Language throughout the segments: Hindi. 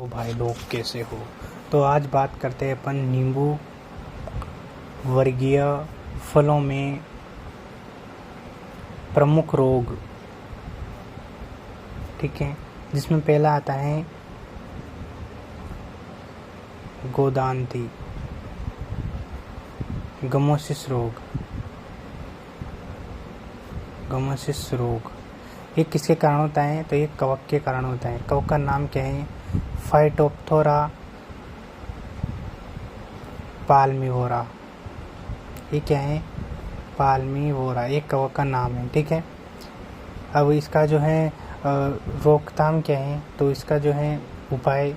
तो भाई लोग कैसे हो। तो आज बात करते हैं अपन नींबू वर्गीय फलों में प्रमुख रोग, ठीक है। जिसमें पहला आता है गोदांती गमोसिस रोग। ये किसके कारण होता है? तो ये कवक के कारण होता है। कवक का नाम क्या है? फाइटोप्थोरा पाल्मिवोरा। ये क्या है? पाल्मिवोरा, ये कवक का नाम है, ठीक है। अब इसका जो है रोकथाम क्या है? तो इसका जो है उपाय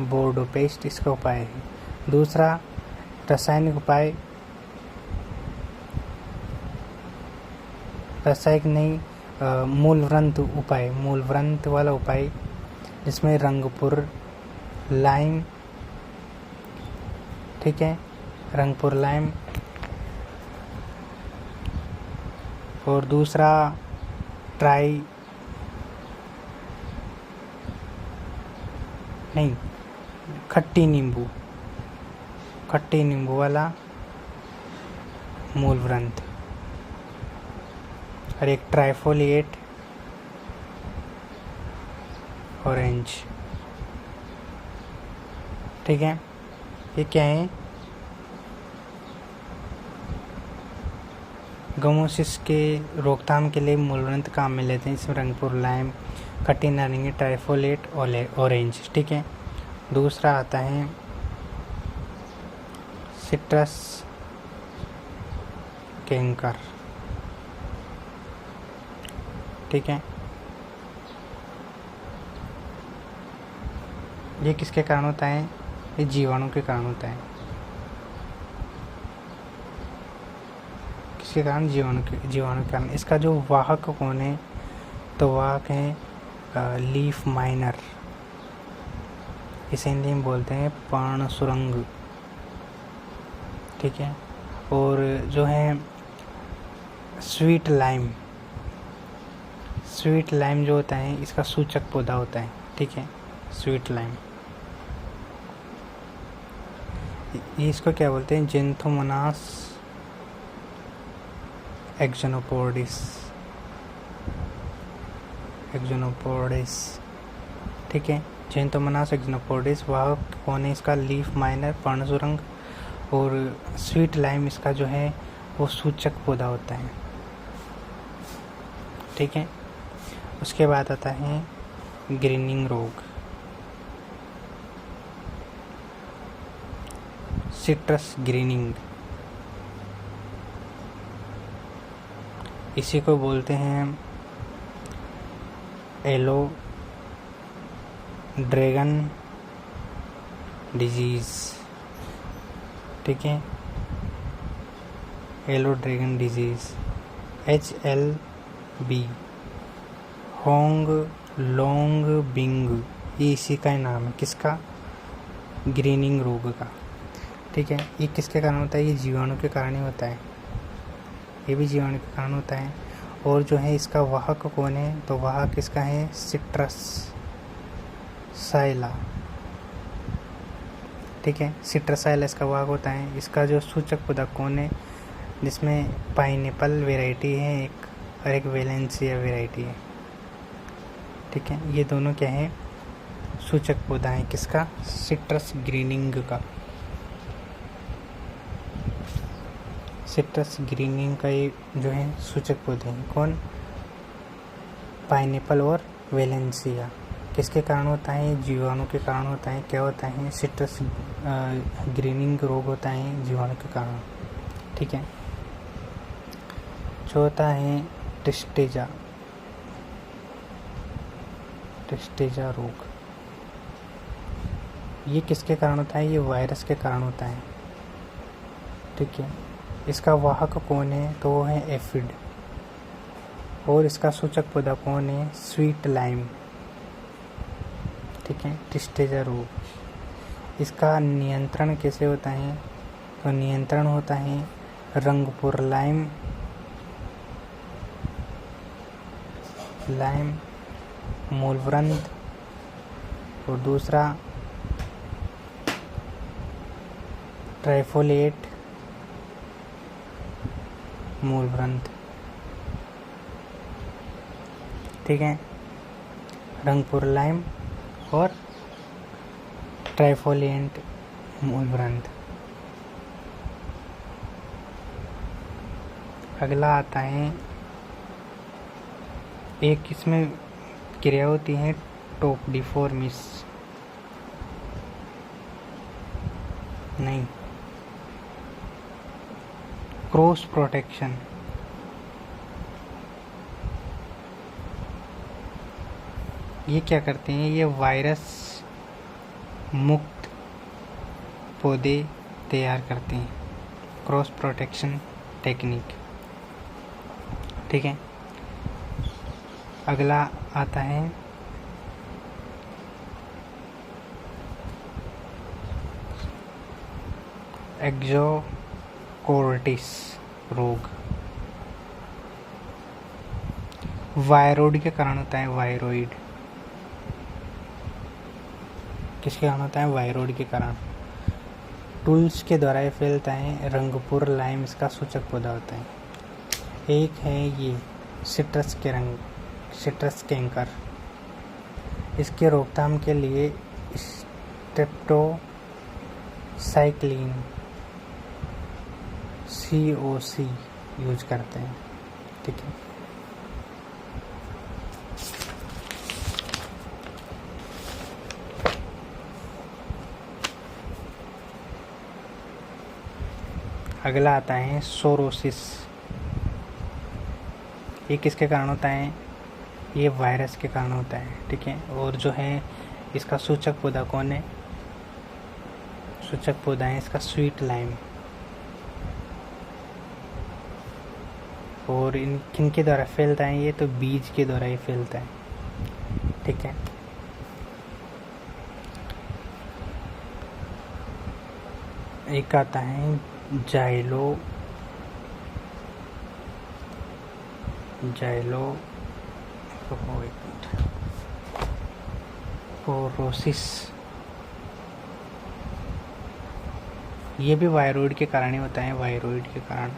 बोर्डोपेस्ट इसका उपाय है। दूसरा रासायनिक उपाय, मूलव्रंत वाला उपाय, जिसमें रंगपुर लाइम, ठीक है, रंगपुर लाइम। और दूसरा खट्टी नींबू वाला मूलव्रंत, और एक ट्राइफोलिएट ऑरेंज, ठीक है। ये क्या है? गमोसिस के रोकथाम के लिए मूलव्रंत काम में लेते हैं। इसमें रंगपुर लाइम, खट्टी नारंगी, ट्राइफोलेट ऑरेंज, ठीक है। दूसरा आता है सिट्रस कैंकर, ठीक है। ये किसके कारण होता है? ये जीवाणु के कारण होता है। किसके कारण? जीवाणु के कारण। इसका जो वाहक कौन है? तो वाहक है लीफ माइनर, इसे हिंदी में बोलते हैं पर्णसुरंग, ठीक है। और जो है स्वीट लाइम जो होता है, इसका सूचक पौधा होता है, ठीक है, स्वीट लाइम। ये इसको क्या बोलते हैं? जेंथोमोनास एक्सोनोपोडिस, ठीक है। जेंथोमोनास एक्सोनोपोडिस वाहक कौन है? इसका लीफ माइनर, पर्णसुरंग, और स्वीट लाइम इसका जो है वो सूचक पौधा होता है, ठीक है। उसके बाद आता है ग्रीनिंग रोग, सिट्रस ग्रीनिंग, इसी को बोलते हैं येलो ड्रैगन डिजीज, ठीक है। Yellow dragon disease HLB, huanglongbing, ये इसी का ही नाम है। किसका? ग्रीनिंग रोग का, ठीक है। ये किसके कारण होता है? ये जीवाणु के कारण ही होता है। ये भी जीवाणु के कारण होता है। और जो है इसका वाहक कौन है? तो वाहक इसका है सिट्रस साइला, ठीक है। सिट्रस साइला इसका वाहक होता है। इसका जो सूचक पौधा कौन है? जिसमें पाइनएप्पल वेराइटी है एक, और एक वेलेंसिया वेराइटी है, ठीक है। ये दोनों क्या है? सूचक पौधा है। किसका? सिट्रस ग्रीनिंग का। सिट्रस ग्रीनिंग का ये जो है सूचक पौधे हैं। कौन? पाइनएप्पल और वेलेंसिया। किसके कारण होता है? जीवाणु के कारण होता है। क्या होता है? सिट्रस ग्रीनिंग रोग होता है जीवाणु के कारण, ठीक है। चौथा है टिस्टेजा रोग। ये किसके कारण होता है? ये वायरस के कारण होता है, ठीक है। इसका वाहक कौन है? तो वो है एफिड, और इसका सूचक पौधा कौन है? स्वीट लाइम, ठीक है। टिस्टेजा रोग, इसका नियंत्रण कैसे होता है? तो नियंत्रण होता है रंगपुर लाइम मूलव्रंथ, और दूसरा ट्राइफोलेट मूलव्रंथ। ठीक है, रंगपुर लाइम और ट्राइफोलिएंट मूलव्रंथ। अगला आता है, एक इसमें क्रिया होती है टोपडिफॉर्मिस, नहीं, क्रॉस प्रोटेक्शन। ये क्या करते हैं, ये वायरस मुक्त पौधे तैयार करते हैं, क्रॉस प्रोटेक्शन टेक्निक। ठीक है, अगला आता है एक्सोकोर्टिस रोग, वायरोइड के कारण होता है। वायरोइड किसके कारण होता है, वायरोइड के कारण। टूल्स के द्वारा ये फैलता है। रंगपुर लाइम इसका सूचक पौधा होता है। एक है ये सिट्रस कैंकर, इसके रोकथाम के लिए स्ट्रेप्टोसाइक्लिन COC यूज करते हैं। ठीक है, अगला आता है सोरोसिस। ये किसके कारण होता है, ये वायरस के कारण होता है। ठीक है, और जो है इसका सूचक पौधा कौन है, सूचक पौधा है इसका स्वीट लाइम। और इन किनके द्वारा फैलता है, ये तो बीज के द्वारा ही फैलता है। ठीक है, एक आता है पोरोसिस। ये भी वायरोइड के कारण ही होता है, वायरोइड के कारण,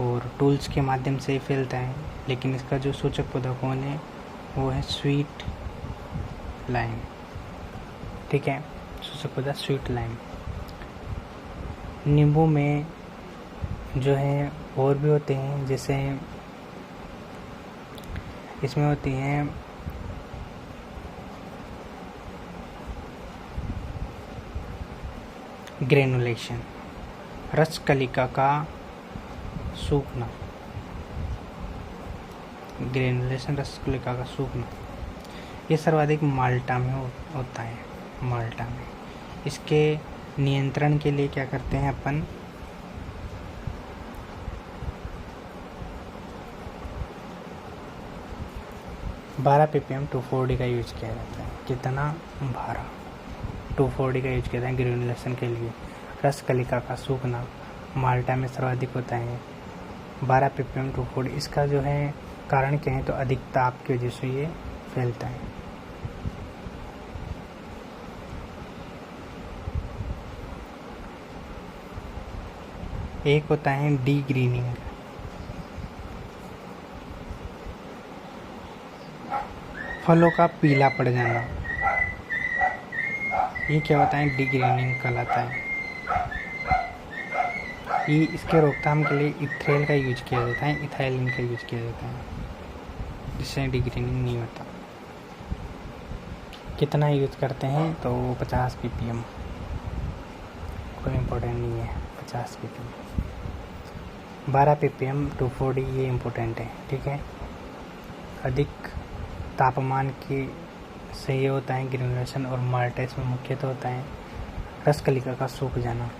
और टूल्स के माध्यम से ही फैलता है। लेकिन इसका जो सूचक पौधा कौन है, वो है स्वीट लाइम। ठीक है, सूचक पौधा स्वीट लाइम। नींबू में जो है और भी होते हैं, जैसे इसमें होती हैं ग्रेनुलेशन, रस कलिका का सूखना, ग्रेनुलेशन रस कलिका का सूखना। ये सर्वाधिक माल्टा में होता है, माल्टा में। इसके नियंत्रण के लिए क्या करते हैं अपन, बारह ppm 2,4-D का यूज किया जाता है। कितना, 12 2,4-D का यूज किया जाता है ग्रेनुलेशन के लिए। रस कलिका का सूखना माल्टा में सर्वाधिक होता है, 12 ppm 2,4-D। इसका जो है कारण क्या है, तो अधिक ताप की वजह से ये फैलता है। एक होता है डी ग्रीनिंग, फलों का पीला पड़ जाना। ये क्या होता है, डी ग्रीनिंग कहलाता है। ये इसके रोकथाम के लिए इथ्रेल का यूज किया जाता है, इथाइलिन का यूज किया जाता है, जिससे डी ग्रीनिंग नहीं होता। कितना यूज करते हैं, तो 50 ppm, कोई इम्पोर्टेंट नहीं है, 50 ppm। 12 ppm 2,4-D ये इम्पोर्टेंट है। ठीक है, अधिक तापमान की से ये होता है ग्रेनुलेशन, और माल्टा इसमें मुख्यतः होता है रस कलिका का सूख जाना।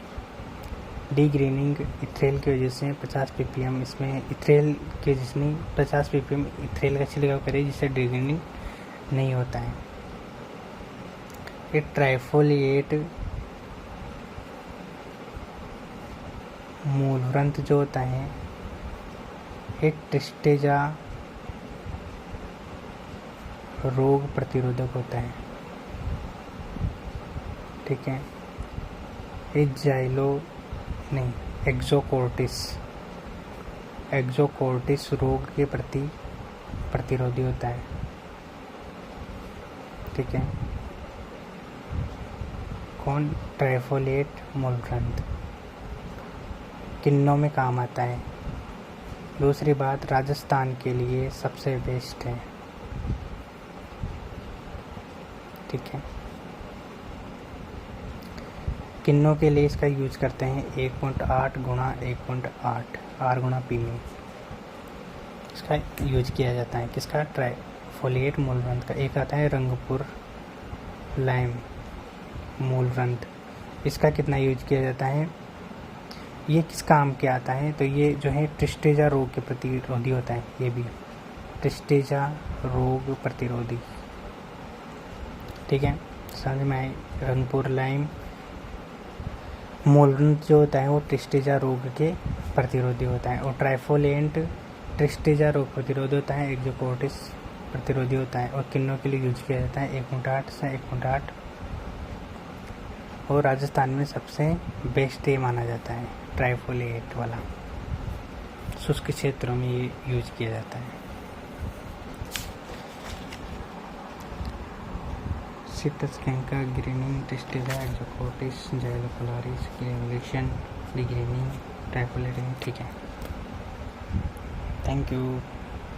डी ग्रीनिंग इथ्रेल की वजह से 50 ppm, इसमें इथ्रेल की वजह से नहीं, 50 ppm इथ्रेल का छिड़काव करे, जिससे डी ग्रीनिंग नहीं होता है। ये ट्राइफोलिएट मूलव्रंथ जो होता है, एक ट्रिस्टेजा रोग प्रतिरोधक होता है। ठीक है, एक्सोकोर्टिस रोग के प्रति प्रतिरोधी होता है। ठीक है, कौन? ट्राइफोलेट मूलग्रंथ किन्नों में काम आता है। दूसरी बात, राजस्थान के लिए सबसे बेस्ट है। ठीक है, किन्नों के लिए इसका यूज करते हैं 1.8 गुणा 1.8 R गुणा पी में इसका यूज किया जाता है। किसका? ट्राइफोलेट मूलग्रंथ का। एक आता है रंगपुर लाइम मूलग्रंथ, इसका कितना यूज किया जाता है? ये किस काम के आता है? तो ये जो है ट्रिस्टेजा रोग के प्रतिरोधी होता है। ये भी ट्रिस्टेजा रोग प्रतिरोधी। ठीक है, समझ में आई? रंगपुर लाइम मूलग्रंथ जो होता है वो ट्रिस्टेजा रोग के प्रतिरोधी होता है, और ट्राइफोलेट ट्रिस्टेजा रोग प्रतिरोधी होता है, एक्सोकोर्टिस प्रतिरोधी होता है, और किन्नों के लिए यूज किया जाता है 1.8 से 1.8, और राजस्थान में सबसे बेस्ट ये माना जाता है ट्राइफोलेट वाला। शुष्क क्षेत्रों में ये यूज किया जाता है। Citrus canker, greening, tristeza, exocortis, xyloporosis, granulation, degreening, trifoliate. ठीक है, थैंक यू।